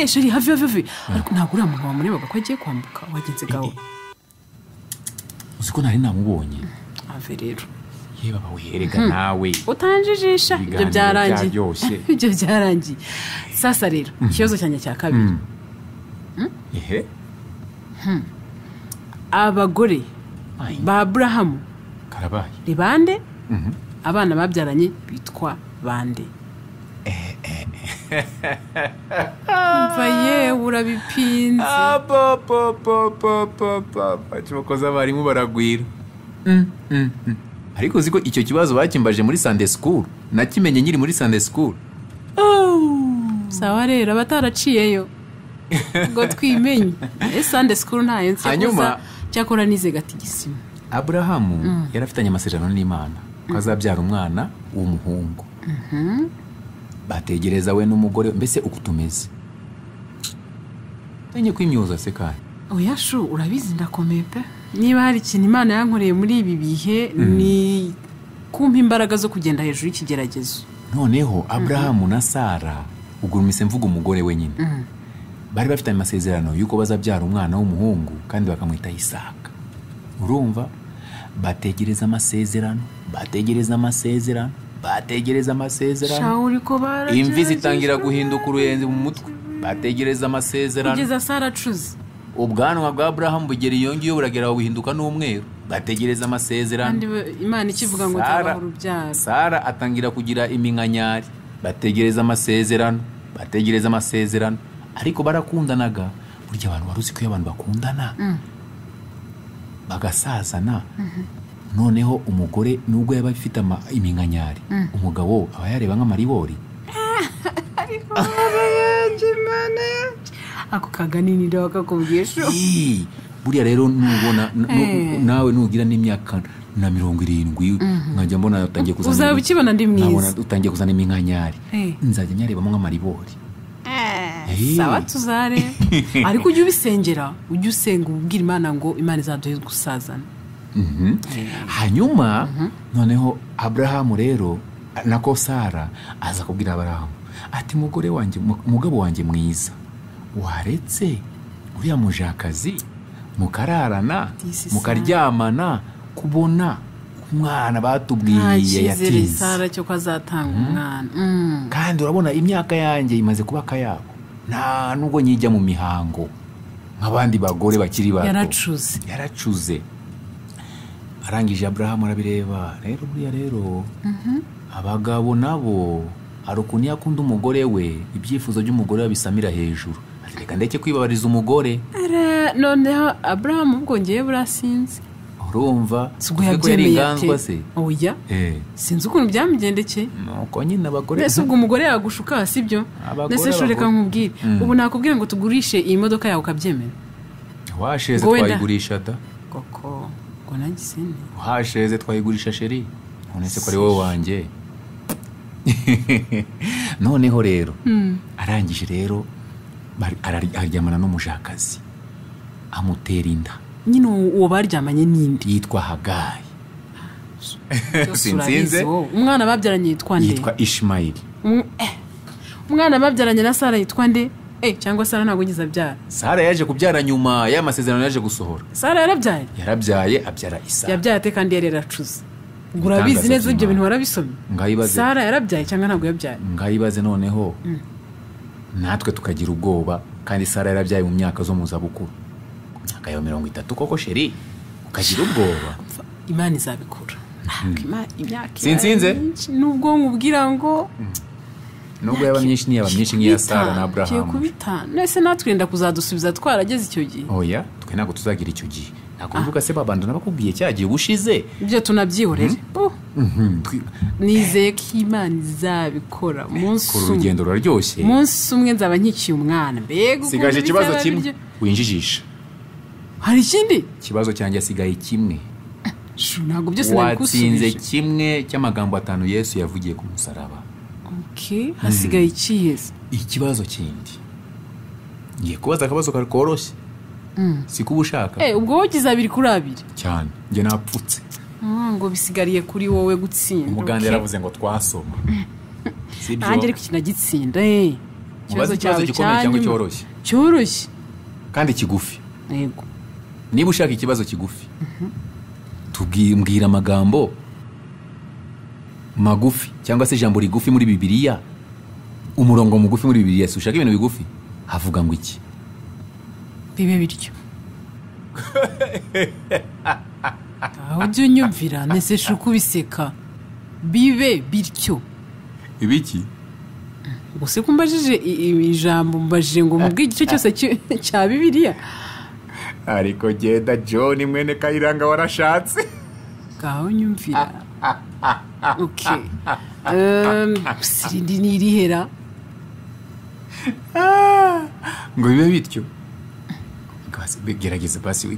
sheri have ariko ntabwo uriya mugabo wamurebaga ko agiye kwambuka wagenze gaho uziko nari namubonye have rero ye baba wiherega nawe utanjijisha ibyo byarangiye ibyo byarangiye sasa rero ikibazo cyane cya kabiri abagore ba Aburahamu karabaye ni bande abana babyaranye bitwa bande mvaye urabipinze bakoze abarimu baragwira ariko uziko icyo kibazo bakimbaje muri Sunday school nakimenye nyiri muri Sunday school sawa rero abataraciyeyo ngo twimenye Sunday school ntayo nse hanyuma cyakora nize gatigisima Aburahamu yarafitanye amasezerano n'Imana ko azabyara umwana w'umuhungu bategereza we n'umugore mbese ukutumeze tenye kwimyoza se kandi oya shu urabizi ndakomeye pe niba hari ikintu Imana yankoreye muri ibi bihe ni kumpa imbaraga zo kugenda hejuru y'ikigeragezo noneho Aburahamu na Sara ugurumise mvuga umugore we nyine bari bafitanye amasezerano yuko bazabyara umwana w'umuhungu kandi bakamwita Isaka urumva bategereza amasezerano shawuri ko baraje imvi zitangira guhinduka uruyenzi mu mutwe bategereza amasezerano kugeza Sara cuze ubwanwa bwa Aburahamu bugera iyo ngiyo buragera buhinduka n'umweru bategereza amasezerano kandi Imana ikivuga ngo tabaho urubyaro Sara atangira kugira iminkanyari bategereza amasezerano ariko barakundanaga burya abantu baruzi ko abantu bakundana bagasazana noneho umugore nubwo yaba afite iminkanyari umugabo aba yareba nk'amaribori ariko Imana ako kaganini wakakubwiye sho buriya rero nubona nawe nugira n'imyaka na 70 nkajya mbona utangiye kuzana uzaba ukibona ndi mwiza utangiye kuzana iminkanyari nzajya nyarebamo nk'amaribori sawa tuzare ariko ujye ubisengera ujye usenga ubwira Imana ngo Imana izaduhe gusazana hanyuma noneho Aburahamu rero nako Sara aza kubwira Aburahamu ati mugabo wanjye mwiza waretse uriya mujakazi mukararana mukaryamana kubona umwana batubwiye yatinze Sara cyo kwazatanga umwana kandi urabona imyaka yanjye imaze kuba kayabo nta nubwo nyijya mu mihango nk'abandi bagore bakiri bato yaracuze arangije Aburahamu arabireba rero buriya rero abagabo nabo hari ukuntu yakunda umugore we ibyifuzo by'umugore babisamira hejuru reka ndeke kwibabariza umugore noneho Aburahamu ubwongeye burasinze urumva ubwo yabyemeye se oya sinzi ukuntu byamigendekeye nuko nyine abagore mbese ubwo umugore yagushuka sibyo ndetse shoreka nkubwire ubu nakubwira ngo tugurishe iyi modoka yawe ukabyemera washeze twayigurisha da koko ngo nagisene washeze twayigurisha sheri nonese ko ari wowe wanjye noneho rero arangije rero aryamana n'umujakazi amutera inda nyine uwo baryamanye n'indi yitwa Hagayi sinzinze umwana babyaranye yitwa Ishmaeli umwana babyaranye na Sara yitwa nde cyangwa Sara ntabwo ngize abyara Sara yaje kubyara nyuma y'amasezerano yaje gusohora Sara yarabyaye abyara Isaka yabyaye kandi yari yaracuze urabizi neza ibyo bintu warabisomye Sara yarabyaye cyangwa ntabwo yabyaye ngayibaze noneho natwe tukagira ubwoba kandi Sara yarabyaye mu myaka zo mu zabukuru myaka ya 30 koko sheri ukagira ubwoba Imana izabikora imyaka sinzinze nubwo nkubwira ngo nubwo yaba myinshi niyaba myinshi nk'iya Sara na Aburahamu nese natwenda kuzadusubiza twarageze icyo gihe oya twe ntabwo tuzagira icyo gihe nakuvuga se babando nabakubwiye cyagiye ubushize ibyo tunabyihorere nizeye ko Imana izabikora urugendo ruraryoshye umunsi umwe nzaba nkikiye umwana mbega sigaje ikibazo kimwe winjijisha hari ikindi kibazo cyanjye asigaye kimwe ntabwo byose nabigusubije watsinze kimwe cy'amagambo 5 Yesu yavugiye ku musaraba hasigaye ikiyeze ikibazo kindi ngiye kubaza akabazo koroshye siku ubushaka ubwo wogize 2 kuri 2 cyane nge napfutse ngo bisigariye kuri wowe gutsinda umuganda yaravuze ngo twasoma sibyo nanjye ariko kinagitsinda mubaze ikibazo gikomeye cyangwa cyoroshye. Cyoroshye kandi kigufi. Yego. Niba ushaka ikibazo kigufi, mbwira amagambo magufi cyangwa se ijambo rigufi muri Bibiliya, umurongo mugufi muri Bibiliya. Si ushaka ibintu bigufi, havuga ngo iki? Bibe bityo. Aho ujya unyumvira nesesha ukubiseka. Bibe bityo. Ibiki? Gusa ko mbajije ijambo mbajije ngo mubwire igice cyose cya Bibiliya. Ariko genda John mwene Kayiranga warashatse. Gaho nyumvira. Okay. Sirindi nirihera. Ngo bibe bityo. Gerageza basi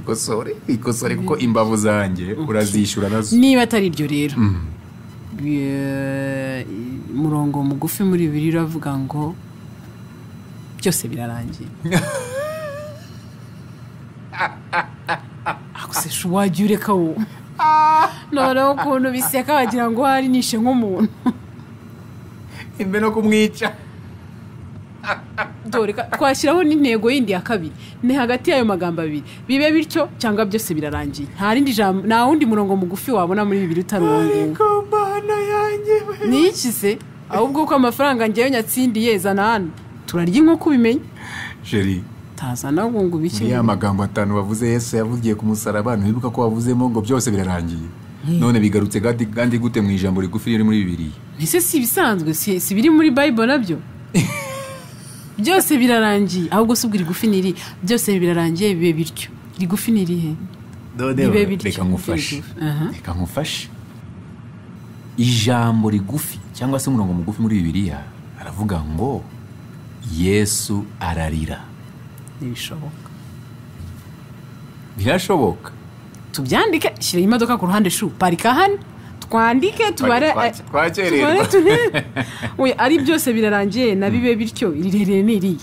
ikosore kuko imbavu zanjye urazishura nazo. Niba atari iryo rero. Murongo mugufi muri Bibiliya uravuga ngo byose birarangiye. Akusesha wajya ureka wo. Noneho ukuntu biseka wagira ngo hari nishe nk'umuntu. Imbe no kumwica. Dore twashyiraho n'intego yindi ya kabiri. Ni hagati y'ayo magambo abiri. Bibe bityo cyangwa byose birarangiye. Nta rindi jambo, nta wundi murongo mugufi wabona muri Bibiliya utarongo. Ni iki se? Ahubwo ko amafaranga ngeyo nyatsindiye zana hano. Turarya inkoko ubimenye. Chérie. Tazana ngo biki. Ya magambo 5 bavuze Yesu yavugiye ku musaraba, ntibibuka ko wavuzemo ngo byose birarangiye. None bigarutse kandi gute mu ijambo rigufi riri muri Bibiliya? Ese si bisanzwe, si biri muri Bible nabyo. Byose birarangiye. Ahubwo subwira rigufi niri. Byose birarangiye bibe bityo. Rigufi niri he? Reka nkufashe. Ijambo rigufi cyangwa se umurongo mugufi muri Bibiliya aravuga ngo Yesu ararira. Ntibishoboka. Birashoboka. Tubyandike, shyira imodoka ku ruhande shu. Parika hano. Twandike tubare. Twakererwa. Oya, ari byose birarangiye na bibe bityo irirere niri.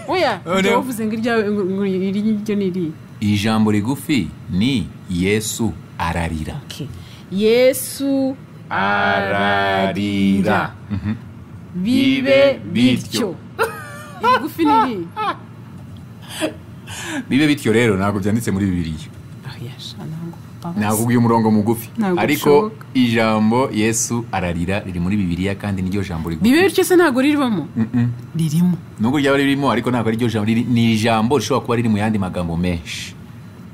Oya, uvuze ngo iryo niri. Ijambo rigufi ni Yesu ararira. Okay. Yesu ararira. Bibe bityo. Igufi niri. Bibe bityo rero ntabwo byanditse muri Bibiliya. Ntabwo ugiye umurongo mugufi. Ariko ijambo Yesu ararira riri muri Bibiliya kandi niryo jambo rigufi. Bibe bityo se ntabwo ririmo? Ririmo. Nubwo ryaba ririmo ariko ntabwo ariryo jambo, ni ijambo rishobora kuba riri mu yandi magambo menshi.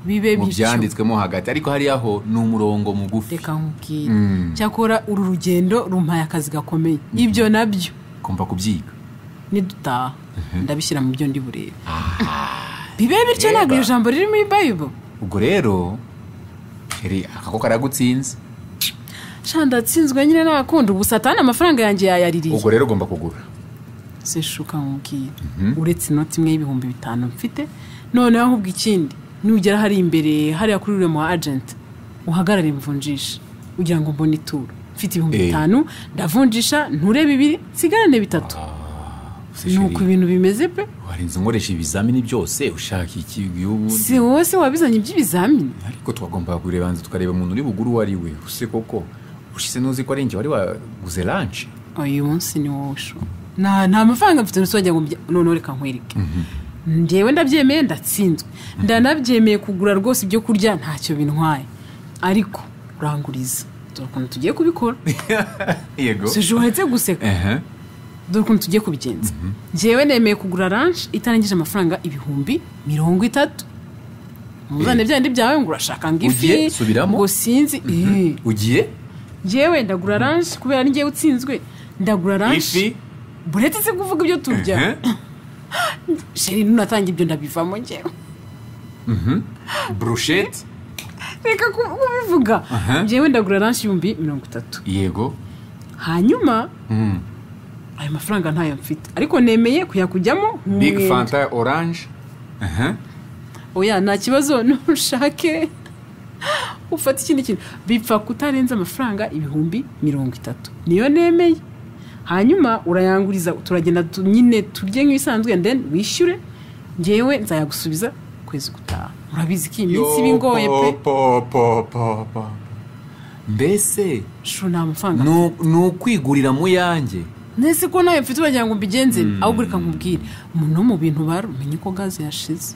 Bibe bityo. Mu byanditswemo hagati ariko hari aho ni umurongo mugufi. Reka nkubwire. Cyakora uru rugendo rumpaye akazi gakomeye. Ibyo nabyo kumva kubyiga. Nidutaha ndabishyira mu byo ndi burebe. Bibe bityo ntabwo iyo jambo riri muri Bible. Ubwo rero akako karagutsinze. Shanda tsinzwe nyine nakunda ubu Satani amafaranga yanjye yayaririye. Ubwo rero ugomba kugura. Se shuka nkubwire. Uretse inoti imwe y'ibihumbi 5 mfite. None ahubwo ikindi nugera hari imbere hari kuri ure mu agent uhagarare mvunjisha ugira ngo mbone ituro. Mfite ibihumbi 5 ndavunjisha nture bibiri sigarane 3. Nuko ibintu bimeze pe. Warinze ngoresha ibizamini byose ushaka iki gihugu. Si wowe se wabizanye iby'ibizamini. Ariko twagomba kurebanza tukareba umuntu uri buguru wari we. Use koko ushise nuzi ko ari nje wari waguze lunch. Uyu munsi ni wowe sho. Nta mafaranga mfite n'usojya ngo none reka nkwereke. Ngewe ndabyemeye ndatsinzwe. Ndanabyemeye kugura rwose ibyo kurya ntacyo bintwaye. Ariko uranguriza. Dore ukuntu tugiye kubikora. Yego. Se johetse guseka. Dore ukuntu tugiye kubigenza. Ngewe nemeye kugura lunch itarangije amafaranga 30. Muzane byandi byawe ngo urashaka ngifi ngo sinzi. Ugiye? Ngewe ndagura lunch kubera ni ngewe utsinzwe. Ndagura lunch. Ifi? Buretse se kuvuga ibyo turya. Sheri nunatangira ibyo ndabivamo ngewe. Brochette? Reka kubivuga. Ngewe ndagura lunch 30. Yego. Hanyuma ayo mafaranga ntayo mfite ariko nemeye kuyakujyamo Big Fanta Orange. Oya nta kibazo nushake ufata ikindi kintu bipfa kutarenza amafaranga 30. Niyo nemeye. Hanyuma urayanguriza turagenda nyine turye nk'ibisanzwe then wishyure ngewe nzayagusubiza kwezi gutaha. Urabizi ko iminsi bingoye pe. Mbese sho nta mafaranga no kwigurira mu yanjye nese ko nawe mfite bagira ngo mbigenze ahubwo reka nkubwire no mu bintu barumenye ko gaze yashize